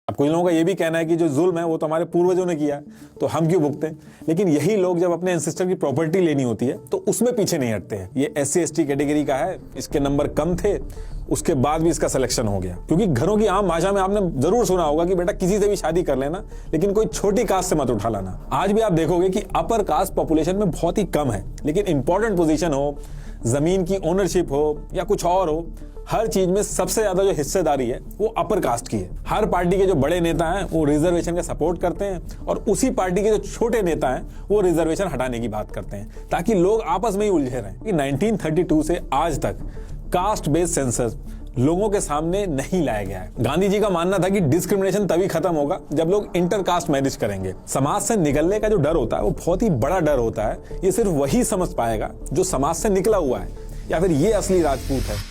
अब कुछ लोगों का ये भी कहना है कि जो जुल्म है वो तो हमारे पूर्वजों ने किया है, तो हम क्यों भुगतें। लेकिन यही लोग जब अपने एंसेस्टर की प्रॉपर्टी लेनी होती है तो उसमें पीछे नहीं हटते हैं। ये SC/ST कैटेगरी का है, इसके नंबर कम थे, उसके बाद भी इसका सिलेक्शन हो गया। क्योंकि घरों की आम भाषा में आपने जरूर सुना होगा कि बेटा किसी से भी शादी कर लेना, लेकिन कोई छोटी कास्ट से मत उठा लाना। आज भी आप देखोगे कि अपर कास्ट पॉपुलेशन में बहुत ही कम है, लेकिन इंपॉर्टेंट पोजीशन हो, जमीन की ओनरशिप हो या कुछ और हो, हर चीज में सबसे ज्यादा जो हिस्सेदारी है वो अपर कास्ट की है। हर पार्टी के जो बड़े नेता हैं वो रिजर्वेशन का सपोर्ट करते हैं और उसी पार्टी के जो छोटे नेता हैं वो रिजर्वेशन हटाने की बात करते हैं, ताकि लोग आपस में ही उलझे रहें। 1932 से आज तक कास्ट बेस्ड सेंसस लोगों के सामने नहीं लाया गया है। गांधी जी का मानना था कि डिस्क्रिमिनेशन तभी खत्म होगा जब लोग इंटरकास्ट मैरिज करेंगे। समाज से निकलने का जो डर होता है वो बहुत ही बड़ा डर होता है। ये सिर्फ वही समझ पाएगा जो समाज से निकला हुआ है या फिर ये असली राजपूत है।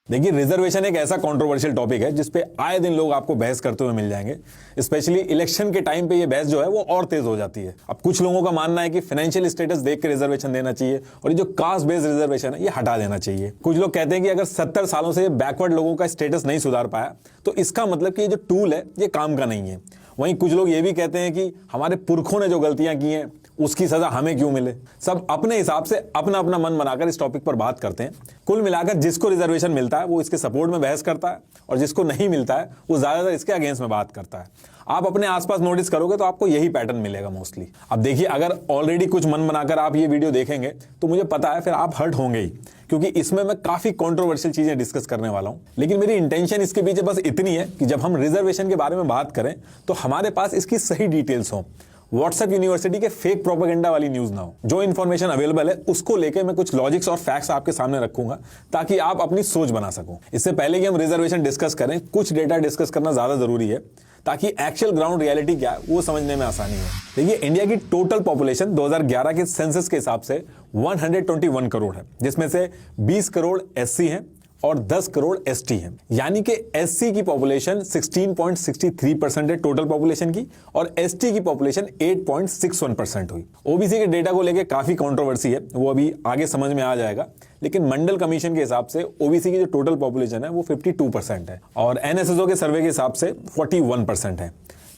देखिए, रिजर्वेशन एक ऐसा कंट्रोवर्शियल टॉपिक है जिसपे आए दिन लोग आपको बहस करते हुए मिल जाएंगे। स्पेशली इलेक्शन के टाइम पे ये बहस जो है वो और तेज हो जाती है। अब कुछ लोगों का मानना है कि फाइनेंशियल स्टेटस देख के रिजर्वेशन देना चाहिए और ये जो कास्ट बेस्ड रिजर्वेशन है ये हटा देना चाहिए। कुछ लोग कहते हैं कि अगर 70 सालों से बैकवर्ड लोगों का स्टेटस नहीं सुधार पाया तो इसका मतलब कि ये जो टूल है ये काम का नहीं है। वहीं कुछ लोग ये भी कहते हैं कि हमारे पुरखों ने जो गलतियां की हैं उसकी सजा हमें क्यों मिले। सब अपने हिसाब से अपना अपना मन बनाकर इस टॉपिक पर बात करते हैं। कुल मिलाकर जिसको रिजर्वेशन मिलता है वो इसके सपोर्ट में बहस करता है और जिसको नहीं मिलता है वो ज्यादातर इसके अगेंस्ट में बात करता है। आप अपने आसपास नोटिस करोगे तो आपको यही पैटर्न मिलेगा मोस्टली। अब देखिए, अगर ऑलरेडी कुछ मन बनाकर आप ये वीडियो देखेंगे तो मुझे पता है फिर आप हर्ट होंगे ही, क्योंकि इसमें मैं काफी कंट्रोवर्शियल चीजें डिस्कस करने वाला हूं। लेकिन मेरी इंटेंशन इसके पीछे बस इतनी है कि जब हम रिजर्वेशन के बारे में बात करें तो हमारे पास इसकी सही डिटेल्स हो। व्हाट्सएप यूनिवर्सिटी के फेक प्रोपेगेंडा वाली न्यूज ना हो। जो इन्फॉर्मेशन अवेलेबल है उसको लेके मैं कुछ लॉजिक्स और फैक्ट्स आपके सामने रखूंगा ताकि आप अपनी सोच बना सको। इससे पहले कि हम रिजर्वेशन डिस्कस करें, कुछ डेटा डिस्कस करना ज्यादा जरूरी है ताकि एक्चुअल ग्राउंड रियलिटी क्या है वो समझने में आसानी हो। देखिए, इंडिया की टोटल पॉपुलेशन 2011 के सेंसस के हिसाब से 121 करोड़ है, जिसमें से 20 करोड़ SC हैं और 10 करोड़ ST हैं। यानी कि SC की पॉपुलेशन 16.63% है टोटल पॉपुलेशन की और ST की पॉपुलेशन 8.61% हुई। OBC के डेटा को लेकर काफी कंट्रोवर्सी है, वो अभी आगे समझ में आ जाएगा। लेकिन मंडल कमीशन के हिसाब से OBC की जो टोटल पॉपुलेशन है वो 52% है और NSSO के सर्वे के हिसाब से 41% है।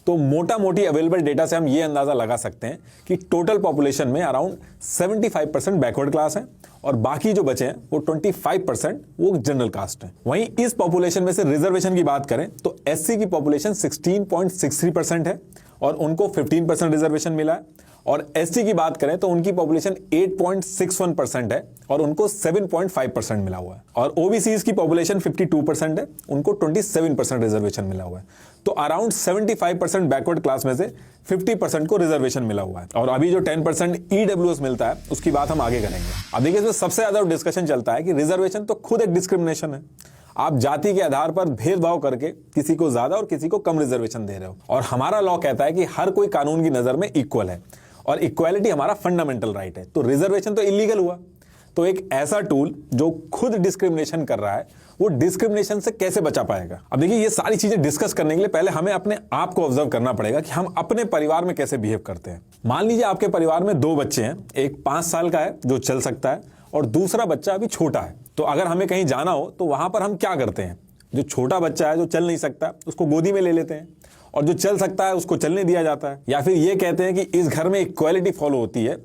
तो मोटा मोटी अवेलेबल डेटा से हम ये अंदाजा लगा सकते हैं कि टोटल पॉपुलेशन में अराउंड 75% बैकवर्ड क्लास है और बाकी जो बचे हैं वो 25% वो जनरल कास्ट है। वहीं इस पॉपुलेशन में से रिजर्वेशन की बात करें तो SC की पॉपुलेशन 16.63% है और उनको 15% रिजर्वेशन मिला है और ST की बात करें तो उनकी पॉपुलेशन 8.61% है और उनको 7.5% मिला हुआ है और OBCs की पॉपुलेशन 52% है, उनको 27% रिजर्वेशन मिला हुआ है। तो अराउंड 75% बैकवर्ड क्लास में से 50% को रिजर्वेशन मिला हुआ है और अभी जो 10% EWS मिलता है उसकी बात हम आगे करेंगे। अब देखिए, इसमें सबसे ज्यादा डिस्कशन चलता है कि रिजर्वेशन तो खुद एक डिस्क्रिमिनेशन है। आप जाति के आधार पर भेदभाव करके किसी को ज्यादा और किसी को कम रिजर्वेशन दे रहे हो और हमारा लॉ कहता है कि हर कोई कानून की नजर में इक्वल है और इक्वालिटी हमारा फंडामेंटल राइट है। तो रिजर्वेशन तो इलीगल हुआ। तो एक ऐसा टूल जो खुद डिस्क्रिमिनेशन कर रहा है वो डिस्क्रिमिनेशन से कैसे बचा पाएगा। अब देखिए, ये सारी चीजें डिस्कस करने के लिए पहले हमें अपने आप को ऑब्जर्व करना पड़ेगा कि हम अपने परिवार में कैसे बिहेव करते हैं। मान लीजिए आपके परिवार में 2 बच्चे हैं, एक 5 साल का है जो चल सकता है और दूसरा बच्चा अभी छोटा है। तो अगर हमें कहीं जाना हो तो वहां पर हम क्या करते हैं, जो छोटा बच्चा है जो चल नहीं सकता उसको गोदी में ले लेते हैं और जो चल सकता है उसको चलने दिया जाता है। या फिर ये कहते हैं कि इस घर में इक्वालिटी फॉलो होती है,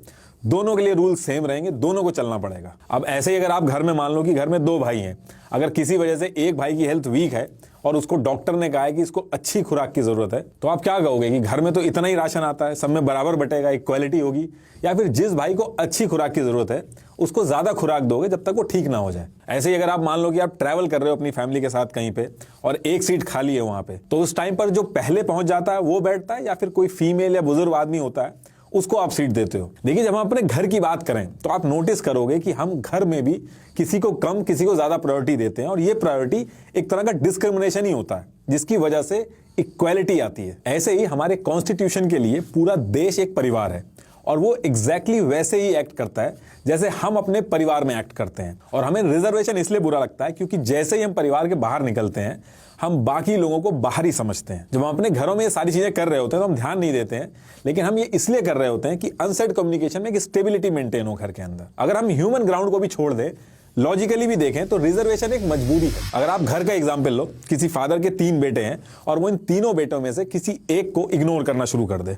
दोनों के लिए रूल सेम रहेंगे, दोनों को चलना पड़ेगा। अब ऐसे ही अगर आप घर में मान लो कि घर में 2 भाई हैं, अगर किसी वजह से एक भाई की हेल्थ वीक है और उसको डॉक्टर ने कहा है कि इसको अच्छी खुराक की जरूरत है, तो आप क्या कहोगे कि घर में तो इतना ही राशन आता है, सब में बराबर बटेगा, इक्वालिटी होगी, या फिर जिस भाई को अच्छी खुराक की जरूरत है उसको ज्यादा खुराक दोगे जब तक वो ठीक ना हो जाए। ऐसे ही अगर आप मान लो कि आप ट्रैवल कर रहे हो अपनी फैमिली के साथ कहीं पे और एक सीट खाली है वहां पे, तो उस टाइम पर जो पहले पहुंच जाता है वो बैठता है या फिर कोई फीमेल या बुजुर्ग आदमी होता है उसको आप सीट देते हो। देखिए, जब हम अपने घर की बात करें तो आप नोटिस करोगे कि हम घर में भी किसी को कम किसी को ज्यादा प्रायोरिटी देते हैं और ये प्रायोरिटी एक तरह का डिस्क्रिमिनेशन ही होता है जिसकी वजह से इक्वालिटी आती है। ऐसे ही हमारे कॉन्स्टिट्यूशन के लिए पूरा देश एक परिवार है और वो एग्जैक्टली वैसे ही एक्ट करता है जैसे हम अपने परिवार में एक्ट करते हैं। और हमें रिजर्वेशन इसलिए बुरा लगता है क्योंकि जैसे ही हम परिवार के बाहर निकलते हैं हम बाकी लोगों को बाहर ही समझते हैं। जब हम अपने घरों में ये सारी चीजें कर रहे होते हैं तो हम ध्यान नहीं देते हैं, लेकिन हम ये इसलिए कर रहे होते हैं कि अनसेट कम्युनिकेशन में एक स्टेबिलिटी मेंटेन हो घर के अंदर। अगर हम ह्यूमन ग्राउंड को भी छोड़ दें लॉजिकली भी देखें तो रिजर्वेशन एक मजबूरी है। अगर आप घर का एग्जाम्पल लो, किसी फादर के 3 बेटे हैं और वो इन तीनों बेटों में से किसी एक को इग्नोर करना शुरू कर दे,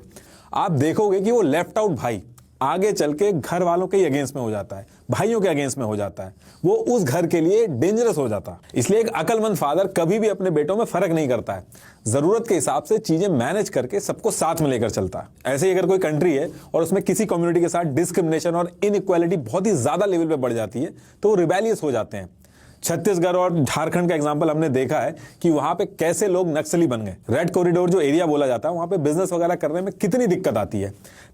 आप देखोगे कि वो लेफ्ट आउट भाई आगे चल के घर वालों के अगेंस्ट में हो जाता है, भाइयों के अगेंस्ट में हो जाता है, वो उस घर के लिए डेंजरस हो जाता है। इसलिए एक अक्लमंद फादर कभी भी अपने बेटों में फर्क नहीं करता है, जरूरत के हिसाब से चीजें मैनेज करके सबको साथ में लेकर चलता है। ऐसे ही अगर कोई कंट्री है और उसमें किसी कम्युनिटी के साथ डिस्क्रिमिनेशन और इनइक्वालिटी बहुत ही ज्यादा लेवल पे बढ़ जाती है तो वो रिबेलियस हो जाते हैं। छत्तीसगढ़ और झारखंड का एग्जांपल हमने देखा है कि वहां पे कैसे लोग नक्सली बन गए। रेड कॉरिडोर जो एरिया बोला जाता है, वहां पे बिजनेस वगैरह करने में कितनी दिक्कत आती है।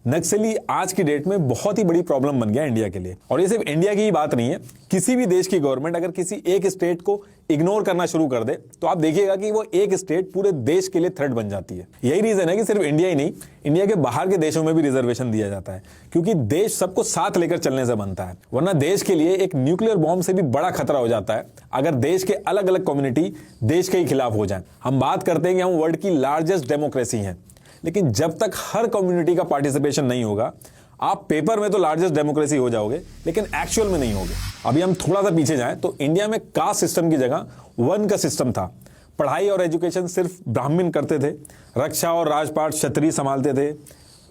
नक्सली आज की डेट में बहुत ही बड़ी प्रॉब्लम बन गया इंडिया के लिए। और ये सिर्फ इंडिया की ही बात नहीं है, किसी भी देश की गवर्नमेंट अगर किसी एक स्टेट को इग्नोर करना शुरू कर दे तो आप देखिएगा कि वो एक स्टेट पूरे देश के लिए थ्रेट बन जाती है। यही रीजन है कि सिर्फ इंडिया ही नहीं, इंडिया के बाहर के देशों में भी रिजर्वेशन दिया जाता है, क्योंकि देश सबको साथ लेकर चलने से बनता है। वरना देश के लिए एक न्यूक्लियर बॉम्ब से भी बड़ा खतरा हो जाता है अगर देश के अलग अलग कम्युनिटी देश के ही खिलाफ हो जाए। हम बात करते हैं कि हम वर्ल्ड की लार्जेस्ट डेमोक्रेसी हैं, लेकिन जब तक हर कम्युनिटी का पार्टिसिपेशन नहीं होगा, आप पेपर में तो लार्जेस्ट डेमोक्रेसी हो जाओगे लेकिन एक्चुअल में नहीं होगे। अभी हम थोड़ा सा पीछे जाएं तो इंडिया में कास्ट सिस्टम की जगह वर्ण का सिस्टम था। पढ़ाई और एजुकेशन सिर्फ ब्राह्मण करते थे, रक्षा और राजपाट क्षत्रिय संभालते थे,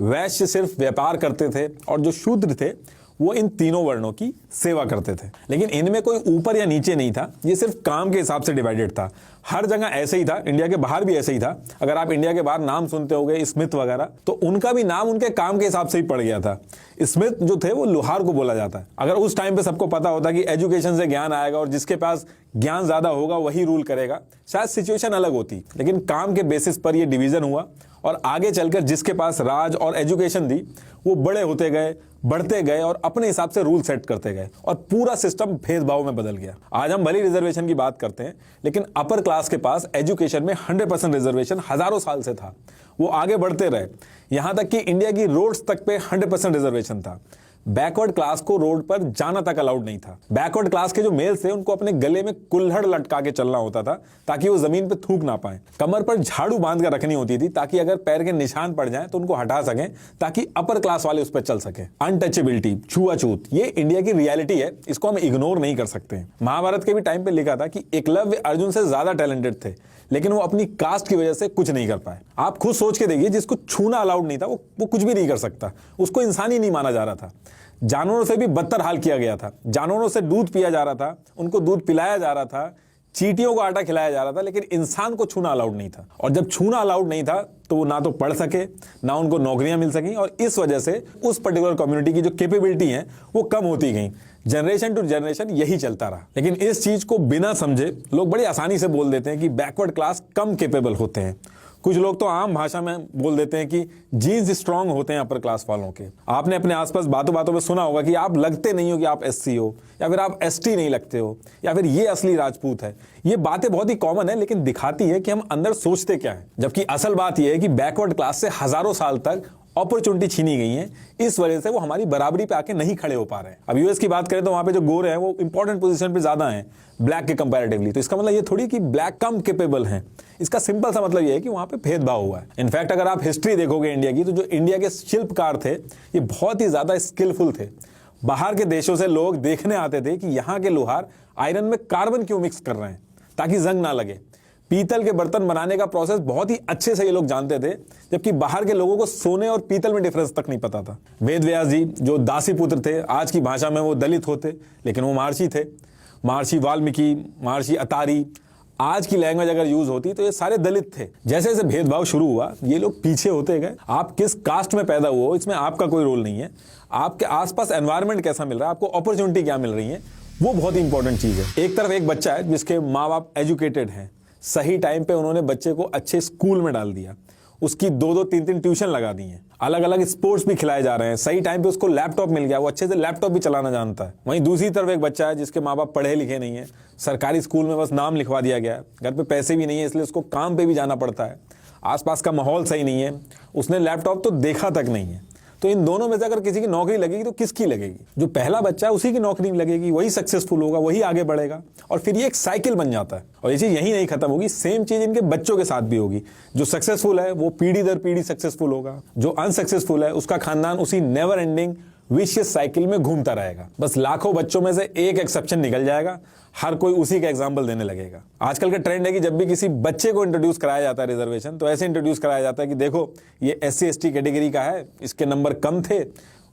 वैश्य सिर्फ व्यापार करते थे और जो शूद्र थे वो इन तीनों वर्णों की सेवा करते थे। लेकिन इनमें कोई ऊपर या नीचे नहीं था, ये सिर्फ काम के हिसाब से डिवाइडेड था। हर जगह ऐसे ही था, इंडिया के बाहर भी ऐसे ही था। अगर आप इंडिया के बाहर नाम सुनते होंगे स्मिथ वगैरह, तो उनका भी नाम उनके काम के हिसाब से ही पड़ गया था। स्मिथ जो थे वो लोहार को बोला जाता है। अगर उस टाइम पे सबको पता होता कि एजुकेशन से ज्ञान आएगा और जिसके पास ज्ञान ज्यादा होगा वही रूल करेगा, शायद सिचुएशन अलग होती। लेकिन काम के बेसिस पर यह डिवीजन हुआ और आगे चलकर जिसके पास राज और एजुकेशन थी वो बड़े होते गए, बढ़ते गए और अपने हिसाब से रूल सेट करते गए और पूरा सिस्टम भेदभाव में बदल गया। आज हम भले रिजर्वेशन की बात करते हैं, लेकिन अपर क्लास के पास एजुकेशन में 100% रिजर्वेशन हजारों साल से था। वो आगे बढ़ते रहे, यहां तक कि इंडिया की रोड्स तक पे 100% रिजर्वेशन था। बैकवर्ड क्लास को रोड पर जाना तक अलाउड नहीं था। बैकवर्ड क्लास के जो मेल्स थे उनको अपने गले में कुल्हड़ लटका के चलना होता था ताकि वो जमीन पे थूक ना पाए। कमर पर झाड़ू बांध कर रखनी होती थी ताकि अगर पैर के निशान पड़ जाएं तो उनको हटा सकें, ताकि अपर क्लास वाले उस पर चल सके। अनटचेबिलिटी, छुआछूत, ये इंडिया की रियलिटी है, इसको हम इग्नोर नहीं कर सकते। महाभारत के भी टाइम पे लिखा था कि एकलव्य अर्जुन से ज्यादा टैलेंटेड थे, लेकिन वो अपनी कास्ट की वजह से कुछ नहीं कर पाए। आप खुद सोच के देखिए, जिसको छूना अलाउड नहीं था वो कुछ भी नहीं कर सकता, उसको इंसान ही नहीं माना जा रहा था। जानवरों से भी बदतर हाल किया गया था। जानवरों से दूध पिया जा रहा था, उनको दूध पिलाया जा रहा था, चींटियों को आटा खिलाया जा रहा था, लेकिन इंसान को छूना अलाउड नहीं था। और जब छूना अलाउड नहीं था तो वो ना तो पढ़ सके, ना उनको नौकरियां मिल सकी, और इस वजह से उस पर्टिकुलर कम्युनिटी की जो कैपेबिलिटी है वो कम होती गई। जनरेशन टू जनरेशन यही चलता रहा। लेकिन इस चीज को बिना समझे लोग बड़ी आसानी से बोल देते हैं कि बैकवर्ड क्लास कम कैपेबल होते हैं। कुछ लोग तो आम भाषा में बोल देते हैं कि जीन्स स्ट्रांग होते हैं अपर क्लास वालों के। आपने अपने आसपास बातों बातों में सुना होगा कि आप लगते नहीं हो कि आप एससी हो, या फिर आप एसटी नहीं लगते हो, या फिर ये असली राजपूत है। ये बातें बहुत ही कॉमन है, लेकिन दिखाती है कि हम अंदर सोचते क्या है। जबकि असल बात यह है कि बैकवर्ड क्लास से हजारों साल तक अपॉर्चुनिटी छीनी गई है, इस वजह से वो हमारी बराबरी पे आके नहीं खड़े हो पा रहे हैं। अब यूएस की बात करें तो वहां पे जो गोरे हैं वो इंपॉर्टेंट पोजीशन पे ज्यादा हैं ब्लैक के कंपैरेटिवली। तो इसका मतलब ये थोड़ी कि ब्लैक कम कैपेबल हैं। इसका सिंपल सा मतलब ये है कि वहां पे भेदभाव हुआ है। इनफैक्ट अगर आप हिस्ट्री देखोगे इंडिया की, तो जो इंडिया के शिल्पकार थे ये बहुत ही ज्यादा स्किलफुल थे। बाहर के देशों से लोग देखने आते थे कि यहाँ के लोहार आयरन में कार्बन क्यों मिक्स कर रहे हैं ताकि जंग ना लगे। पीतल के बर्तन बनाने का प्रोसेस बहुत ही अच्छे से ये लोग जानते थे, जबकि बाहर के लोगों को सोने और पीतल में डिफरेंस तक नहीं पता था। वेद व्यास जी जो दासी पुत्र थे, आज की भाषा में वो दलित होते, लेकिन वो महर्षि थे। महर्षि वाल्मीकि, महर्षि अतारी, आज की लैंग्वेज अगर यूज होती तो ये सारे दलित थे। जैसे जैसे भेदभाव शुरू हुआ ये लोग पीछे होते गए। आप किस कास्ट में पैदा हुए हो इसमें आपका कोई रोल नहीं है। आपके आसपास एनवायरमेंट कैसा मिल रहा है, आपको अपॉर्चुनिटी क्या मिल रही है, वो बहुत इंपॉर्टेंट चीज है। एक तरफ एक बच्चा है जिसके माँ बाप एजुकेटेड हैं, सही टाइम पे उन्होंने बच्चे को अच्छे स्कूल में डाल दिया, उसकी 2-2, 3-3 ट्यूशन लगा दी हैं, अलग अलग स्पोर्ट्स भी खिलाए जा रहे हैं, सही टाइम पे उसको लैपटॉप मिल गया, वो अच्छे से लैपटॉप भी चलाना जानता है। वहीं दूसरी तरफ एक बच्चा है जिसके माँ बाप पढ़े लिखे नहीं है, सरकारी स्कूल में बस नाम लिखवा दिया गया है, घर पे पैसे भी नहीं है इसलिए उसको काम पे भी जाना पड़ता है, आसपास का माहौल सही नहीं है, उसने लैपटॉप तो देखा तक नहीं है। तो इन दोनों में से अगर किसी की नौकरी लगेगी तो किसकी लगेगी? जो पहला बच्चा है उसी की नौकरी लगेगी, वही सक्सेसफुल होगा, वही आगे बढ़ेगा, और फिर ये एक साइकिल बन जाता है। और ये चीज यही नहीं खत्म होगी, सेम चीज इनके बच्चों के साथ भी होगी। जो सक्सेसफुल है वो पीढ़ी दर पीढ़ी सक्सेसफुल होगा, जो अनसक्सेसफुल है उसका खानदान उसी नेवर एंडिंग विशियस साइकिल में घूमता रहेगा। बस लाखों बच्चों में से एक एक्सेप्शन निकल जाएगा, हर कोई उसी का एग्जाम्पल देने लगेगा। आजकल का ट्रेंड है कि जब भी किसी बच्चे को इंट्रोड्यूस कराया जाता है रिजर्वेशन, तो ऐसे इंट्रोड्यूस कराया जाता है कि देखो ये SC ST कैटेगरी का है, इसके नंबर कम थे,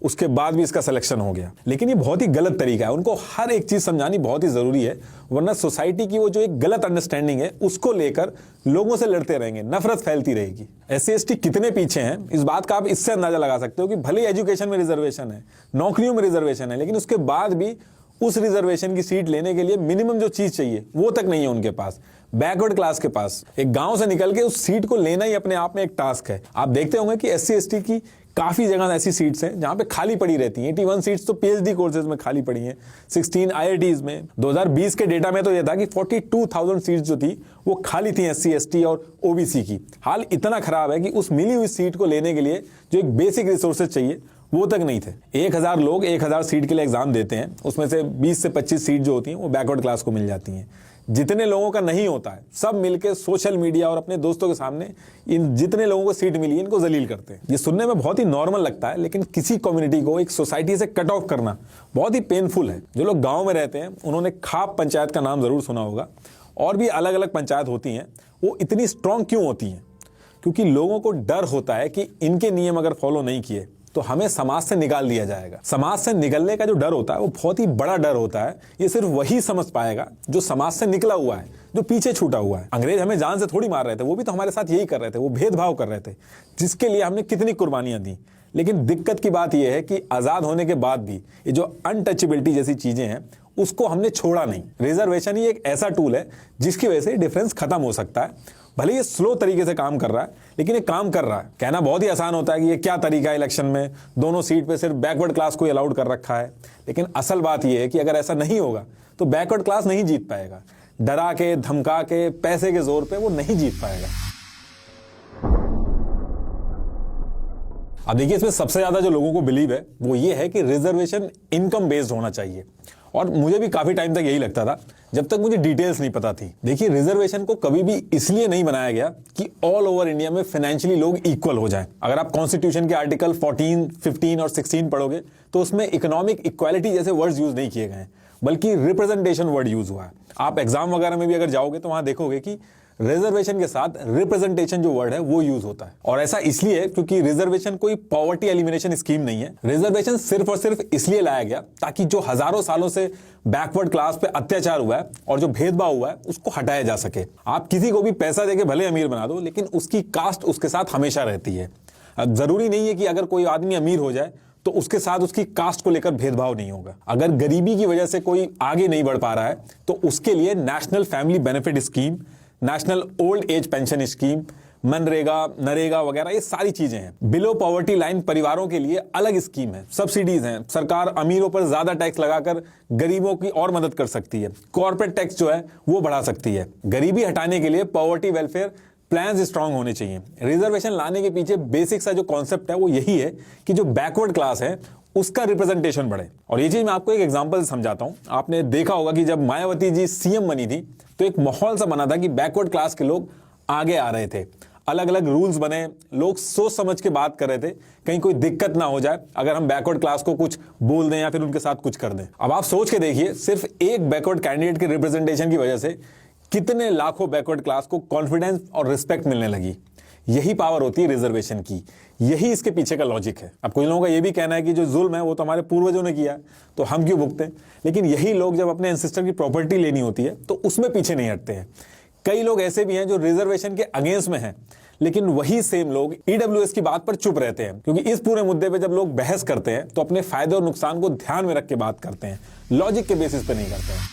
उसके बाद भी इसका सिलेक्शन हो गया। लेकिन ये बहुत ही गलत तरीका है, उनको हर एक चीज समझानी बहुत ही जरूरी है, वरना सोसाइटी की वो जो एक गलत अंडरस्टैंडिंग है उसको लेकर लोगों से लड़ते रहेंगे, नफरत फैलती रहेगी। SC ST कितने पीछे हैं इस बात का आप इससे अंदाजा लगा सकते हो कि भले एजुकेशन में रिजर्वेशन है, नौकरियों में रिजर्वेशन है, लेकिन उसके बाद भी उस रिजर्वेशन की सीट लेने के लिए मिनिमम जो चीज चाहिए वो तक नहीं है उनके पास, बैकवर्ड क्लास के पास। एक गांव से निकल के उस सीट को लेना ही अपने आप में एक टास्क है। आप देखते होंगे कि SC ST की काफी जगह ऐसी सीट्स हैं जहां पे खाली पड़ी रहती हैं। 81 सीट्स तो PhD कोर्सेज में खाली पड़ी हैं, 16 IITs में। 2020 के डेटा में तो यह था कि 42,000 सीट्स जो थी वो खाली थी SC ST और OBC की। हाल इतना खराब है कि उस मिली हुई सीट को लेने के लिए जो एक बेसिक रिसोर्सेज चाहिए वो तक नहीं थे। 1000 लोग 1000 सीट के लिए एग्जाम देते हैं, उसमें से 20 से 25 सीट जो होती हैं वो बैकवर्ड क्लास को मिल जाती हैं। जितने लोगों का नहीं होता है सब मिलकर सोशल मीडिया और अपने दोस्तों के सामने इन जितने लोगों को सीट मिली है इनको जलील करते हैं। ये सुनने में बहुत ही नॉर्मल लगता है, लेकिन किसी कम्युनिटी को एक सोसाइटी से कट ऑफ करना बहुत ही पेनफुल है। जो लोग गाँव में रहते हैं उन्होंने खाप पंचायत का नाम जरूर सुना होगा, और भी अलग अलग पंचायत होती हैं। वो इतनी स्ट्रांग क्यों होती हैं? क्योंकि लोगों को डर होता है कि इनके नियम अगर फॉलो नहीं किए तो हमें समाज से निकाल दिया जाएगा। समाज से निकलने का जो डर होता है वो बहुत ही बड़ा डर होता है। ये सिर्फ वही समझ पाएगा जो समाज से निकला हुआ है, जो पीछे छूटा हुआ है। अंग्रेज हमें जान से थोड़ी मार रहे थे, वो भी तो हमारे साथ यही कर रहे थे, वो भेदभाव कर रहे थे, जिसके लिए हमने कितनी कुर्बानियां दी। लेकिन दिक्कत की बात यह है कि आजाद होने के बाद भी ये जो अनटचेबिलिटी जैसी चीजें हैं उसको हमने छोड़ा नहीं। रिजर्वेशन ही एक ऐसा टूल है जिसकी वजह से डिफरेंस खत्म हो सकता है। भले ये स्लो तरीके से काम कर रहा है, लेकिन ये काम कर रहा है। कहना बहुत ही आसान होता है कि ये क्या तरीका है, इलेक्शन में दोनों सीट पे सिर्फ बैकवर्ड क्लास को अलाउड कर रखा है। लेकिन असल बात ये है कि अगर ऐसा नहीं होगा तो बैकवर्ड क्लास नहीं जीत पाएगा। डरा के, धमका के, पैसे के जोर पे वो नहीं जीत पाएगा। अब देखिए, इसमें सबसे ज्यादा जो लोगों को बिलीव है वो ये है कि रिजर्वेशन इनकम बेस्ड होना चाहिए, और मुझे भी काफी टाइम तक यही लगता था जब तक मुझे डिटेल्स नहीं पता थी। देखिए, रिजर्वेशन को कभी भी इसलिए नहीं बनाया गया कि ऑल ओवर इंडिया में फाइनेंशियली लोग इक्वल हो जाएं। अगर आप कॉन्स्टिट्यूशन के आर्टिकल 14, 15 और 16 पढ़ोगे तो उसमें इकोनॉमिक इक्वालिटी जैसे वर्ड्स यूज नहीं किए गए हैं, बल्कि रिप्रेजेंटेशन वर्ड यूज हुआ है। आप एग्जाम वगैरह में भी अगर जाओगे तो वहां देखोगे कि रिजर्वेशन के साथ रिप्रेजेंटेशन जो वर्ड है वो यूज होता है। और ऐसा इसलिए क्योंकि रिजर्वेशन कोई पॉवर्टी एलिमिनेशन स्कीम नहीं है। रिजर्वेशन सिर्फ और सिर्फ इसलिए लाया गया ताकि जो हजारों सालों से बैकवर्ड क्लास पे अत्याचार हुआ है और जो भेदभाव हुआ है उसको हटाया जा सके। आप किसी को भी पैसा देके भले अमीर बना दो, लेकिन उसकी कास्ट उसके साथ हमेशा रहती है। जरूरी नहीं है कि अगर कोई आदमी अमीर हो जाए तो उसके साथ उसकी कास्ट को लेकर भेदभाव नहीं होगा। अगर गरीबी की वजह से कोई आगे नहीं बढ़ पा रहा है तो उसके लिए national family benefit scheme, national old age pension scheme, MNREGA, NREGA वगैरह ये सारी चीजें हैं। बिलो पॉवर्टी लाइन परिवारों के लिए अलग स्कीम है, सब्सिडीज हैं। सरकार अमीरों पर ज्यादा टैक्स लगाकर गरीबों की और मदद कर सकती है। कॉर्पोरेट टैक्स जो है वो बढ़ा सकती है। गरीबी हटाने के लिए पॉवर्टी वेलफेयर प्लान्स स्ट्रांग होने चाहिए। रिजर्वेशन लाने के पीछे बेसिक सा जो कॉन्सेप्ट है वो यही है कि जो बैकवर्ड क्लास है उसका रिप्रेजेंटेशन बढ़े। और ये चीज मैं आपको एक एग्जांपल से समझाता हूं। आपने देखा होगा कि जब मायावती जी सीएम बनी थी तो एक माहौल सा बना था कि बैकवर्ड क्लास के लोग आगे आ रहे थे। अलग अलग रूल्स बने, लोग सोच समझ के बात कर रहे थे, कहीं कोई दिक्कत ना हो जाए अगर हम बैकवर्ड क्लास को कुछ बोल दें या फिर उनके साथ कुछ कर दें। अब आप सोच के देखिए, सिर्फ एक बैकवर्ड कैंडिडेट के रिप्रेजेंटेशन की वजह से कितने लाखों बैकवर्ड क्लास को कॉन्फिडेंस और रिस्पेक्ट मिलने लगी। यही पावर होती है रिजर्वेशन की, यही इसके पीछे का लॉजिक है। अब कुछ लोगों का यह भी कहना है कि जो जुल्म है वो तो हमारे पूर्वजों ने किया तो हम क्यों भुगते, लेकिन यही लोग जब अपने एंसेस्टर की प्रॉपर्टी लेनी होती है तो उसमें पीछे नहीं हटते हैं। कई लोग ऐसे भी हैं जो रिजर्वेशन के अगेंस्ट में हैं, लेकिन वही सेम लोग ईडब्ल्यूएस की बात पर चुप रहते हैं, क्योंकि इस पूरे मुद्दे पे जब लोग बहस करते हैं तो अपने फायदे और नुकसान को ध्यान में रख के बात करते हैं, लॉजिक के बेसिस पे नहीं करते हैं।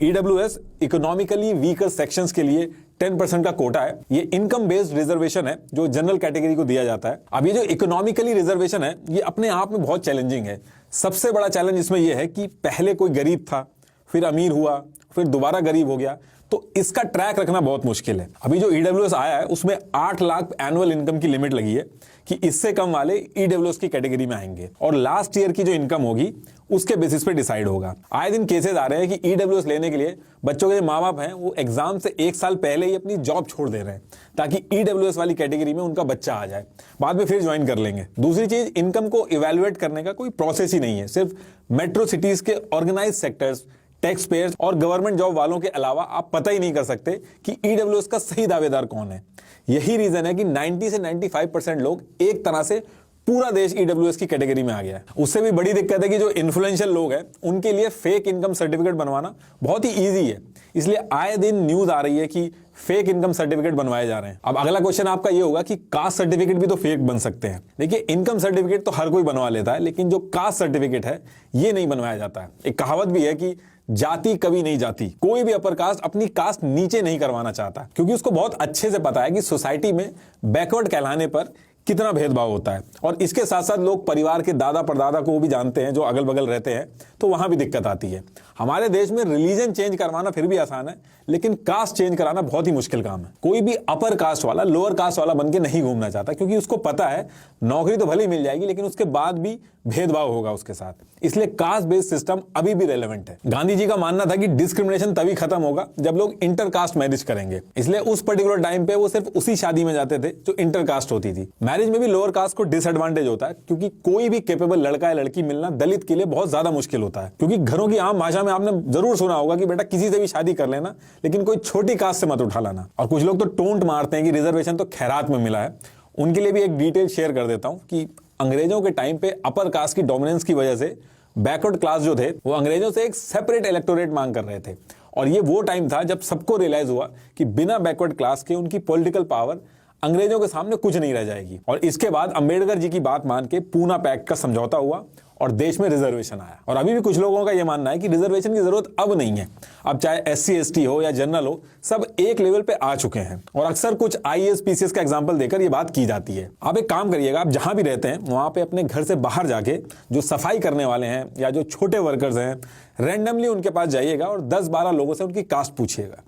ईडब्ल्यूएस इकोनॉमिकली वीकर सेक्शंस के लिए 10% का कोटा है। ये इनकम बेस्ड रिजर्वेशन है जो जनरल कैटेगरी को दिया जाता है। अब ये जो इकोनॉमिकली रिजर्वेशन है ये अपने आप में बहुत चैलेंजिंग है। सबसे बड़ा चैलेंज इसमें यह है कि पहले कोई गरीब था, फिर अमीर हुआ फिर दोबारा गरीब हो गया, तो इसका ट्रैक रखना बहुत मुश्किल है। अभी जो ईडब्ल्यूएस आया है उसमें 8 लाख एनुअल इनकम की लिमिट लगी है कि इससे कम वाले ईडब्ल्यूएस की कैटेगरी में आएंगे और लास्ट ईयर की जो इनकम होगी उसके बेसिस पे डिसाइड होगा। आए दिन केसेस आ रहे हैं कि ईडब्ल्यूएस लेने के लिए बच्चों के जो माँ बाप हैं वो एग्जाम से 1 साल पहले ही अपनी जॉब छोड़ दे रहे हैं ताकि ईडब्ल्यूएस वाली कैटेगरी में उनका बच्चा आ जाए, बाद में फिर ज्वाइन कर लेंगे। दूसरी चीज, इनकम को इवेल्युएट करने का कोई प्रोसेस ही नहीं है। सिर्फ मेट्रो सिटीज के ऑर्गेनाइज सेक्टर्स, टैक्स पेयर्स और गवर्नमेंट जॉब वालों के अलावा आप पता ही नहीं कर सकते कि ईडब्ल्यूएस का सही दावेदार कौन है। यही रीजन है कि 90 से 95% लोग एक तरह से पूरा देश ईडब्ल्यूएस की कैटेगरी में आ गया है। उससे भी बड़ी दिक्कत है कि जो इन्फ्लुएंशियल लोग हैं उनके लिए फेक इनकम सर्टिफिकेट बनवाना बहुत ही ईजी है, इसलिए आए दिन न्यूज आ रही है कि फेक इनकम सर्टिफिकेट बनवाए जा रहे हैं। अब अगला क्वेश्चन आपका ये होगा कि कास्ट सर्टिफिकेट भी तो फेक बन सकते हैं। देखिए, इनकम सर्टिफिकेट तो हर कोई बनवा लेता है, लेकिन जो कास्ट सर्टिफिकेट है ये नहीं बनवाया जाता है। एक कहावत भी है कि जाति कभी नहीं जाती। कोई भी अपर कास्ट अपनी कास्ट नीचे नहीं करवाना चाहता, क्योंकि उसको बहुत अच्छे से पता है कि सोसाइटी में बैकवर्ड कहलाने पर कितना भेदभाव होता है। और इसके साथ साथ लोग परिवार के दादा परदादा को भी जानते हैं जो अगल बगल रहते हैं, तो वहां भी दिक्कत आती है। हमारे देश में रिलीजन चेंज करवाना फिर भी आसान है, लेकिन कास्ट चेंज कराना बहुत ही मुश्किल काम है। कोई भी अपर कास्ट वाला लोअर कास्ट वाला बन के नहीं घूमना चाहता, क्योंकि उसको पता है नौकरी तो भले ही मिल जाएगी लेकिन उसके बाद भी भेदभाव होगा उसके साथ। इसलिए कास्ट बेस्ड सिस्टम अभी भी रेलेवेंट है। गांधी जी का मानना था कि डिस्क्रिमिनेशन तभी खत्म होगा जब लोग इंटर कास्ट मैरिज करेंगे, इसलिए उस पर्टिकुलर टाइम पे वो सिर्फ उसी शादी में जाते थे जो इंटर कास्ट होती थी। मैरिज में भी लोअर कास्ट को डिसएडवांटेज होता है, क्योंकि कोई भी कैपेबल लड़का या लड़की मिलना दलित के लिए बहुत ज्यादा मुश्किल होता है। क्योंकि घरों की आम भाषा में आपने जरूर सुना होगा कि बेटा किसी से भी शादी कर लेना, लेकिन कोई छोटी कास्ट से मत उठा लाना। और कुछ लोग तो टोंट मारते हैं कि रिजर्वेशन तो खैरात में मिला है। उनके लिए भी एक डिटेल शेयर कर देता हूं कि अंग्रेजों के टाइम पे अपर कास्ट की डोमिनेंस की वजह से बैकवर्ड क्लास जो थे वो अंग्रेजों से एक सेपरेट इलेक्टोरेट मांग कर रहे थे। और ये वो टाइम था जब सबको रियलाइज हुआ कि बिना बैकवर्ड क्लास के उनकी पॉलिटिकल पावर अंग्रेजों के सामने कुछ नहीं रह जाएगी। और इसके बाद अंबेडकर जी की बात मान के पूना पैक्ट का समझौता हुआ और देश में रिजर्वेशन आया। और अभी भी कुछ लोगों का यह मानना है कि रिजर्वेशन की जरूरत अब नहीं है। अब चाहे SC ST हो या जनरल हो, सब एक लेवल पे आ चुके हैं। और अक्सर कुछ IAS PCS का एग्जांपल देकर यह बात की जाती है। आप एक काम करिएगा, आप जहां भी रहते हैं वहां पे अपने घर से बाहर जाके जो सफाई करने वाले हैं या जो छोटे वर्कर्स हैं, रैंडमली उनके पास जाइएगा और 10-12 लोगों से उनकी कास्ट पूछिएगा।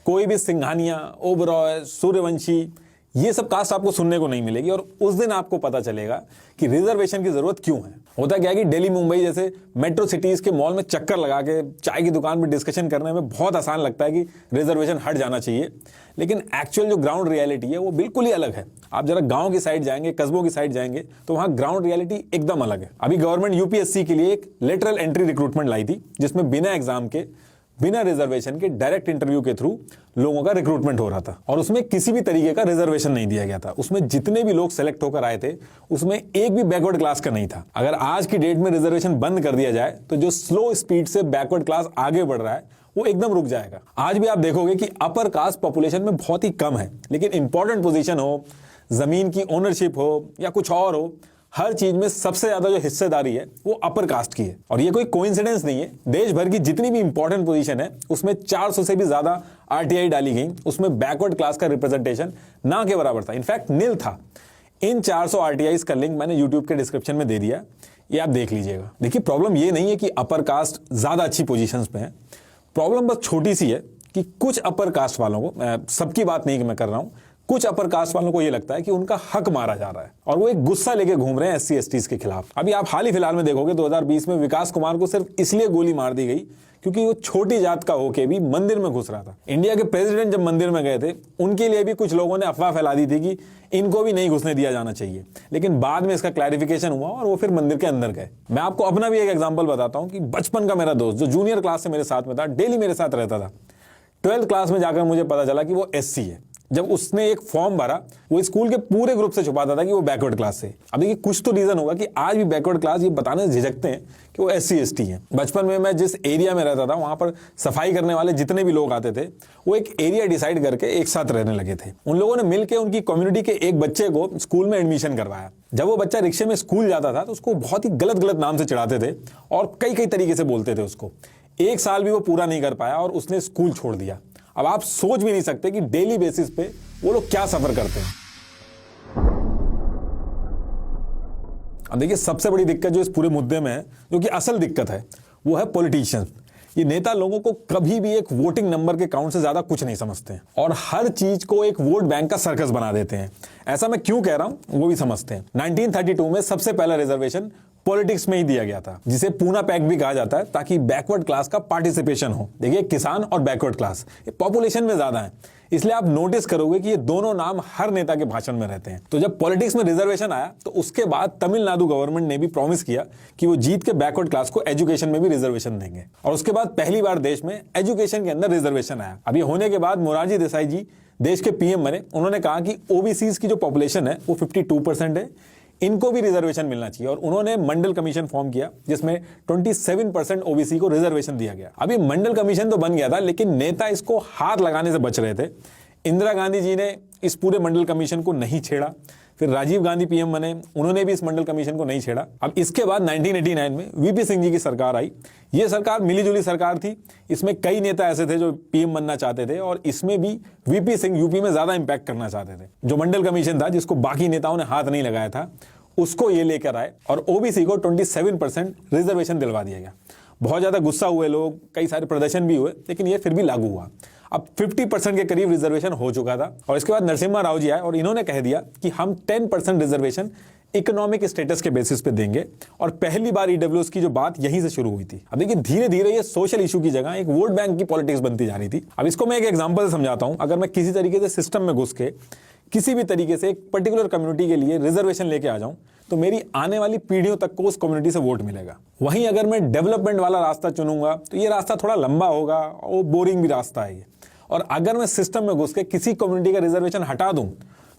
कोई भी सिंघानिया, ओबरॉय, सूर्यवंशी, ये सब कास्ट आपको सुनने को नहीं मिलेगी। और उस दिन आपको पता चलेगा कि रिजर्वेशन की जरूरत क्यों है। होता क्या है कि दिल्ली, मुंबई जैसे मेट्रो सिटीज के मॉल में चक्कर लगा के चाय की दुकान में डिस्कशन करने में बहुत आसान लगता है कि रिजर्वेशन हट जाना चाहिए, लेकिन एक्चुअल जो ग्राउंड रियलिटी है वो बिल्कुल ही अलग है। आप जरा गांव की साइड जाएंगे, कस्बों की साइड जाएंगे, तो वहां ग्राउंड रियलिटी एकदम अलग है। अभी गवर्नमेंट UPSC के लिए एक लेटरल एंट्री रिक्रूटमेंट लाई थी, जिसमें बिना एग्जाम के, बिना रिजर्वेशन के डायरेक्ट इंटरव्यू के थ्रू लोगों का रिक्रूटमेंट हो रहा था। और उसमें किसी भी तरीके का रिजर्वेशन नहीं दिया गया था। उसमें जितने भी लोग सेलेक्ट होकर आए थे उसमें एक भी बैकवर्ड क्लास का नहीं था। अगर आज की डेट में रिजर्वेशन बंद कर दिया जाए तो जो स्लो स्पीड से बैकवर्ड क्लास आगे बढ़ रहा है वो एकदम रुक जाएगा। आज भी आप देखोगे कि अपर कास्ट पॉपुलेशन में बहुत ही कम है, लेकिन इंपॉर्टेंट पोजीशन हो, जमीन की ओनरशिप हो या कुछ और हो, हर चीज में सबसे ज्यादा जो हिस्सेदारी है वो अपर कास्ट की है। और ये कोई कोइंसिडेंस नहीं है। देश भर की जितनी भी इंपॉर्टेंट पोजीशन है उसमें 400 से भी ज्यादा RTI डाली गई, उसमें बैकवर्ड क्लास का रिप्रेजेंटेशन ना के बराबर था, इनफैक्ट नील था। इन 400 RTIs का लिंक मैंने यूट्यूब के डिस्क्रिप्शन में दे दिया, ये आप देख लीजिएगा। देखिए, प्रॉब्लम ये नहीं है कि अपर कास्ट ज्यादा अच्छी पोजीशंस पे है। प्रॉब्लम बस छोटी सी है कि कुछ अपर कास्ट वालों को, सबकी बात नहीं कि मैं कर रहा हूं, कुछ अपर कास्ट वालों को यह लगता है कि उनका हक मारा जा रहा है और वो एक गुस्सा लेके घूम रहे हैं SC STs के खिलाफ। अभी आप हाल ही फिलहाल में देखोगे 2020 में विकास कुमार को सिर्फ इसलिए गोली मार दी गई क्योंकि वो छोटी जात का होके भी मंदिर में घुस रहा था। इंडिया के प्रेसिडेंट जब मंदिर में गए थे, उनके लिए भी कुछ लोगों ने अफवाह फैला दी थी कि इनको भी नहीं घुसने दिया जाना चाहिए, लेकिन बाद में इसका क्लैरिफिकेशन हुआ और वो फिर मंदिर के अंदर गए। मैं आपको अपना भी एक एग्जाम्पल बताता हूं कि बचपन का मेरा दोस्त जो जूनियर क्लास से मेरे साथ में था, डेली मेरे साथ रहता था, 12th क्लास में जाकर मुझे पता चला कि वो SC है। जब उसने एक फॉर्म भरा, वो स्कूल के पूरे ग्रुप से छुपाता था कि वो बैकवर्ड क्लास से। अब देखिए, कुछ तो रीजन होगा कि आज भी बैकवर्ड क्लास ये बताने से झिझकते हैं कि वो SC ST है। बचपन में मैं जिस एरिया में रहता था वहां पर सफाई करने वाले जितने भी लोग आते थे वो एक एरिया डिसाइड करके एक साथ रहने लगे थे। उन लोगों ने मिलकर उनकी कम्युनिटी के एक बच्चे को स्कूल में एडमिशन करवाया। जब वो बच्चा रिक्शे में स्कूल जाता था तो उसको बहुत ही गलत गलत नाम से चिढ़ाते थे और कई कई तरीके से बोलते थे उसको। 1 साल भी वो पूरा नहीं कर पाया और उसने स्कूल छोड़ दिया। अब आप सोच भी नहीं सकते कि डेली बेसिस पे वो लोग क्या सफर करते हैं। अब देखिए, सबसे बड़ी दिक्कत जो इस पूरे मुद्दे में है, जो कि असल दिक्कत है, वो है पॉलिटिशियंस। ये नेता लोगों को कभी भी एक वोटिंग नंबर के काउंट से ज्यादा कुछ नहीं समझते हैं और हर चीज को एक वोट बैंक का सर्कस बना देते हैं। ऐसा मैं क्यों कह रहा हूं वो भी समझते हैं। 1932 में सबसे पहला रिजर्वेशन पॉलिटिक्स में ही दिया गया था, जिसे पूना पैक्ट भी कहा जाता है, ताकि बैकवर्ड क्लास का पार्टिसिपेशन हो। देखिए, किसान और बैकवर्ड क्लास ये पॉपुलेशन में ज्यादा है, इसलिए आप नोटिस करोगे कि ये दोनों नाम हर नेता के भाषण में रहते हैं। तो जब पॉलिटिक्स में रिजर्वेशन आया तो उसके बाद तमिलनाडु गवर्नमेंट ने भी प्रॉमिस किया कि वो जीत के बैकवर्ड क्लास को एजुकेशन में भी रिजर्वेशन देंगे, और उसके बाद पहली बार देश में एजुकेशन के अंदर रिजर्वेशन आया। अब ये होने के बाद मोरारजी देसाई जी देश के पीएम बने। उन्होंने कहा कि ओबीसी की जो पॉपुलेशन है वो 52% है, इनको भी रिजर्वेशन मिलना चाहिए, और उन्होंने मंडल कमीशन फॉर्म किया जिसमें 27% ओबीसी को रिजर्वेशन दिया गया। अभी मंडल कमीशन तो बन गया था, लेकिन नेता इसको हाथ लगाने से बच रहे थे। इंदिरा गांधी जी ने इस पूरे मंडल कमीशन को नहीं छेड़ा, फिर राजीव गांधी पीएम बने, उन्होंने भी इस मंडल कमीशन को नहीं छेड़ा। अब इसके बाद 1989 में वीपी सिंह जी की सरकार आई। ये सरकार मिलीजुली सरकार थी, इसमें कई नेता ऐसे थे जो पीएम बनना चाहते थे, और इसमें भी वीपी सिंह यूपी में ज्यादा इंपैक्ट करना चाहते थे। जो मंडल कमीशन था, जिसको बाकी नेताओं ने हाथ नहीं लगाया था, उसको ये लेकर आए और ओबीसी को 27% रिजर्वेशन दिलवा दिया गया। बहुत ज्यादा गुस्सा हुए लोग, कई सारे प्रदर्शन भी हुए, लेकिन ये फिर भी लागू हुआ। अब 50% के करीब रिजर्वेशन हो चुका था, और इसके बाद नरसिम्हा राव जी आए और इन्होंने कह दिया कि हम 10% रिजर्वेशन इकोनॉमिक स्टेटस के बेसिस पे देंगे, और पहली बार ईडब्ल्यूएस की जो बात यहीं से शुरू हुई थी। अब देखिए, धीरे धीरे ये सोशल इशू की जगह एक वोट बैंक की पॉलिटिक्स बनती जा रही थी। अब इसको मैं एक एग्जांपल से समझाता हूं। अगर मैं किसी तरीके से सिस्टम में घुस के किसी भी तरीके से एक पर्टिकुलर कम्युनिटी के लिए रिजर्वेशन लेके आ जाऊं, तो मेरी आने वाली पीढ़ियों तक को उस कम्युनिटी से वोट मिलेगा। वहीं अगर मैं डेवलपमेंट वाला रास्ता चुनूंगा तो ये रास्ता थोड़ा लंबा होगा और बोरिंग भी रास्ता है ये। और अगर मैं सिस्टम में घुस के किसी कम्युनिटी का रिजर्वेशन हटा दूं,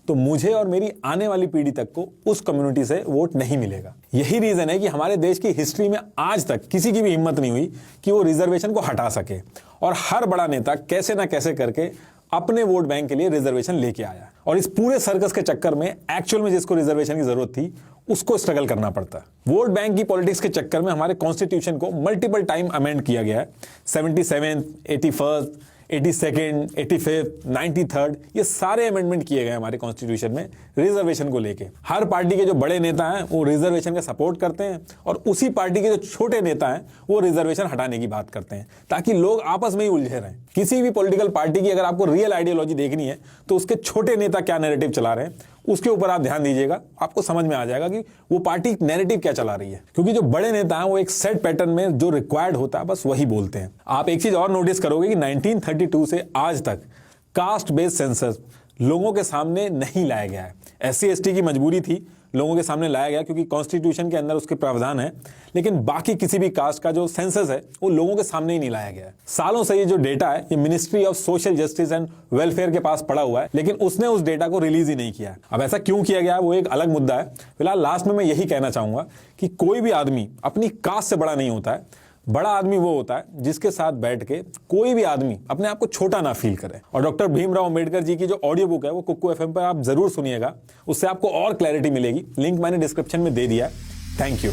तो मुझे और मेरी आने वाली पीढ़ी तक को उस कम्युनिटी से वोट नहीं मिलेगा। यही रीजन है कि हमारे देश की हिस्ट्री में आज तक किसी की भी हिम्मत नहीं हुई कि वो रिजर्वेशन को हटा सके, और हर बड़ा नेता कैसे ना कैसे करके अपने वोट बैंक के लिए रिजर्वेशन लेके आया। और इस पूरे सर्कस के चक्कर में एक्चुअल में जिसको रिजर्वेशन की जरूरत थी उसको स्ट्रगल करना पड़ता। वोट बैंक की पॉलिटिक्स के चक्कर में हमारे कॉन्स्टिट्यूशन को मल्टीपल टाइम अमेंड किया गया है। 77, 81, 82nd, 85th, 93rd, ये सारे अमेंडमेंट किए गए हमारे कॉन्स्टिट्यूशन में रिजर्वेशन को लेके। हर पार्टी के जो बड़े नेता हैं वो रिजर्वेशन का सपोर्ट करते हैं, और उसी पार्टी के जो छोटे नेता हैं वो रिजर्वेशन हटाने की बात करते हैं, ताकि लोग आपस में ही उलझे रहें। किसी भी पॉलिटिकल पार्टी की अगर आपको रियल आइडियोलॉजी देखनी है तो उसके छोटे नेता क्या नैरेटिव चला रहे हैं उसके ऊपर आप ध्यान दीजिएगा, आपको समझ में आ जाएगा कि वो पार्टी नैरेटिव क्या चला रही है। क्योंकि जो बड़े नेता हैं वो एक सेट पैटर्न में जो रिक्वायर्ड होता है बस वही बोलते हैं। आप एक चीज और नोटिस करोगे कि 1932 से आज तक कास्ट बेस्ड सेंसस लोगों के सामने नहीं लाया गया है। SC/ST की मजबूरी थी, लोगों के सामने लाया गया क्योंकि कॉन्स्टिट्यूशन के अंदर उसके प्रावधान है, लेकिन बाकी किसी भी कास्ट का जो सेंसस है वो लोगों के सामने ही नहीं लाया गया है। सालों से ये जो डेटा है ये ministry of social justice and welfare के पास पड़ा हुआ है, लेकिन उसने उस डेटा को रिलीज ही नहीं किया है। अब ऐसा क्यों किया गया है वो एक अलग मुद्दा है। फिलहाल लास्ट में मैं यही कहना चाहूंगा कि कोई भी आदमी अपनी कास्ट से बड़ा नहीं होता है। बड़ा आदमी वो होता है जिसके साथ बैठ के कोई भी आदमी अपने आप को छोटा ना फील करे। और डॉक्टर भीमराव अंबेडकर जी की जो ऑडियो बुक है वो कुक्कू FM पर आप जरूर सुनिएगा, उससे आपको और क्लैरिटी मिलेगी। लिंक मैंने डिस्क्रिप्शन में दे दिया है। Thank you.